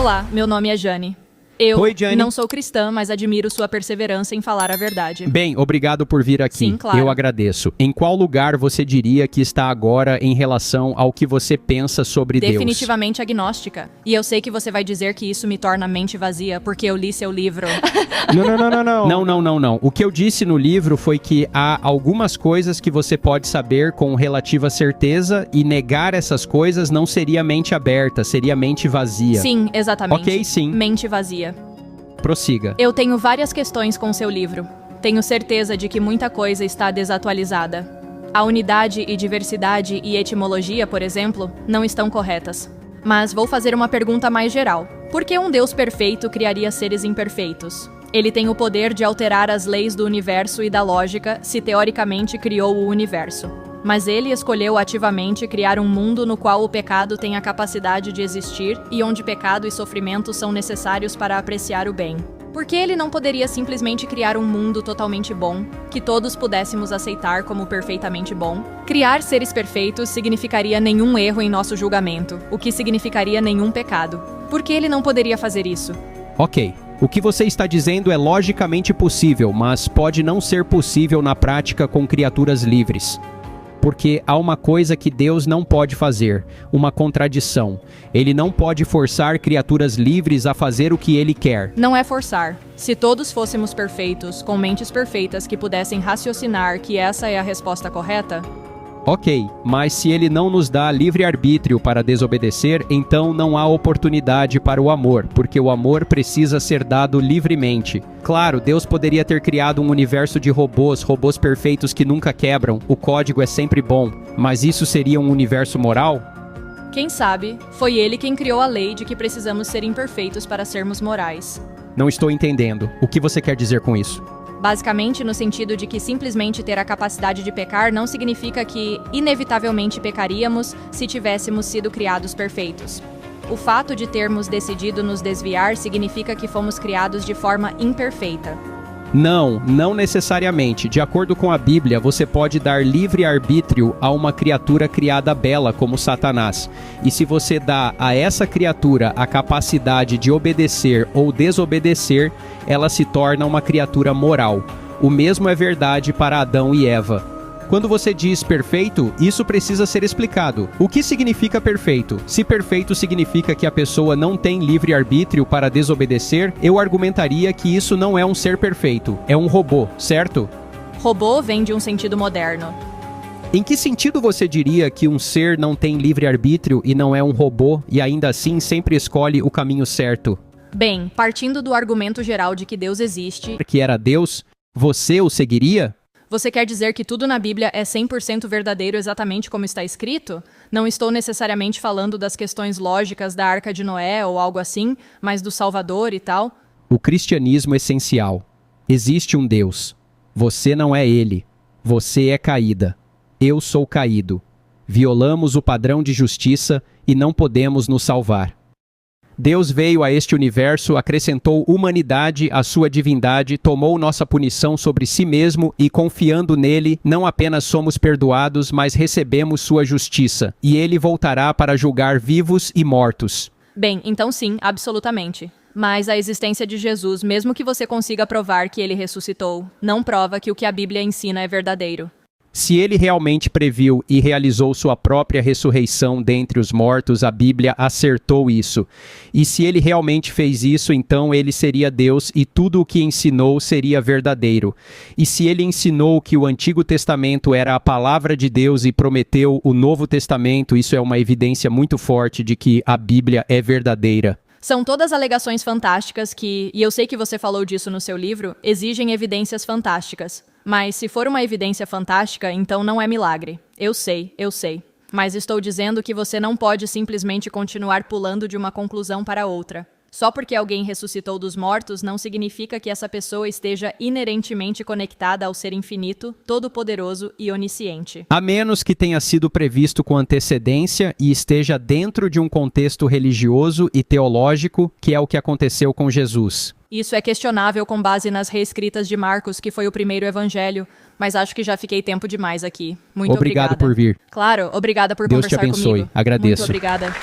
Olá, meu nome é Jane. Eu Oi, Jane. não sou cristã, mas admiro sua perseverança em falar a verdade. Bem, obrigado por vir aqui. Sim, claro. Eu agradeço. Em qual lugar você diria que está agora em relação ao que você pensa sobre Deus? Definitivamente agnóstica. E eu sei que você vai dizer que isso me torna mente vazia, porque eu li seu livro. Não. O que eu disse no livro foi que há algumas coisas que você pode saber com relativa certeza e negar essas coisas não seria mente aberta, seria mente vazia. Sim, exatamente. Ok, sim. Mente vazia. Prossiga. Eu tenho várias questões com seu livro. Tenho certeza de que muita coisa está desatualizada. A unidade e diversidade e etimologia, por exemplo, não estão corretas. Mas vou fazer uma pergunta mais geral. Por que um Deus perfeito criaria seres imperfeitos? Ele tem o poder de alterar as leis do universo e da lógica se teoricamente criou o universo. Mas ele escolheu ativamente criar um mundo no qual o pecado tem a capacidade de existir e onde pecado e sofrimento são necessários para apreciar o bem. Por que ele não poderia simplesmente criar um mundo totalmente bom, que todos pudéssemos aceitar como perfeitamente bom? Criar seres perfeitos significaria nenhum erro em nosso julgamento, o que significaria nenhum pecado. Por que ele não poderia fazer isso? Ok. O que você está dizendo é logicamente possível, mas pode não ser possível na prática com criaturas livres. Porque há uma coisa que Deus não pode fazer, uma contradição. Ele não pode forçar criaturas livres a fazer o que ele quer. Não é forçar. Se todos fôssemos perfeitos, com mentes perfeitas que pudessem raciocinar que essa é a resposta correta... Ok, mas se ele não nos dá livre-arbítrio para desobedecer, então não há oportunidade para o amor, porque o amor precisa ser dado livremente. Claro, Deus poderia ter criado um universo de robôs perfeitos que nunca quebram, o código é sempre bom, mas isso seria um universo moral? Quem sabe, foi ele quem criou a lei de que precisamos ser imperfeitos para sermos morais. Não estou entendendo. O que você quer dizer com isso? Basicamente no sentido de que simplesmente ter a capacidade de pecar não significa que, inevitavelmente, pecaríamos se tivéssemos sido criados perfeitos. O fato de termos decidido nos desviar significa que fomos criados de forma imperfeita. Não necessariamente. De acordo com a Bíblia, você pode dar livre-arbítrio a uma criatura criada bela como Satanás. E se você dá a essa criatura a capacidade de obedecer ou desobedecer, ela se torna uma criatura moral. O mesmo é verdade para Adão e Eva. Quando você diz perfeito, isso precisa ser explicado. O que significa perfeito? Se perfeito significa que a pessoa não tem livre-arbítrio para desobedecer, eu argumentaria que isso não é um ser perfeito, é um robô, certo? Robô vem de um sentido moderno. Em que sentido você diria que um ser não tem livre-arbítrio e não é um robô e ainda assim sempre escolhe o caminho certo? Bem, partindo do argumento geral de que Deus existe... Que era Deus, você o seguiria? Você quer dizer que tudo na Bíblia é 100% verdadeiro exatamente como está escrito? Não estou necessariamente falando das questões lógicas da Arca de Noé ou algo assim, mas do Salvador e tal? O cristianismo é essencial. Existe um Deus. Você não é ele. Você é caída. Eu sou caído. Violamos o padrão de justiça e não podemos nos salvar. Deus veio a este universo, acrescentou humanidade à sua divindade, tomou nossa punição sobre si mesmo e, confiando nele, não apenas somos perdoados, mas recebemos sua justiça. E ele voltará para julgar vivos e mortos. Bem, então sim, absolutamente. Mas a existência de Jesus, mesmo que você consiga provar que ele ressuscitou, não prova que o que a Bíblia ensina é verdadeiro. Se ele realmente previu e realizou sua própria ressurreição dentre os mortos, a Bíblia acertou isso. E se ele realmente fez isso, então ele seria Deus e tudo o que ensinou seria verdadeiro. E se ele ensinou que o Antigo Testamento era a palavra de Deus e prometeu o Novo Testamento, isso é uma evidência muito forte de que a Bíblia é verdadeira. São todas alegações fantásticas que, e eu sei que você falou disso no seu livro, exigem evidências fantásticas. Mas se for uma evidência fantástica, então não é milagre. Eu sei. Mas estou dizendo que você não pode simplesmente continuar pulando de uma conclusão para outra. Só porque alguém ressuscitou dos mortos não significa que essa pessoa esteja inerentemente conectada ao ser infinito, todo-poderoso e onisciente. A menos que tenha sido previsto com antecedência e esteja dentro de um contexto religioso e teológico, que é o que aconteceu com Jesus. Isso é questionável com base nas reescritas de Marcos, que foi o primeiro evangelho, mas acho que já fiquei tempo demais aqui. Muito obrigada. Obrigado por vir. Claro, obrigada por Deus te conversar abençoe. comigo. Agradeço. Muito obrigada.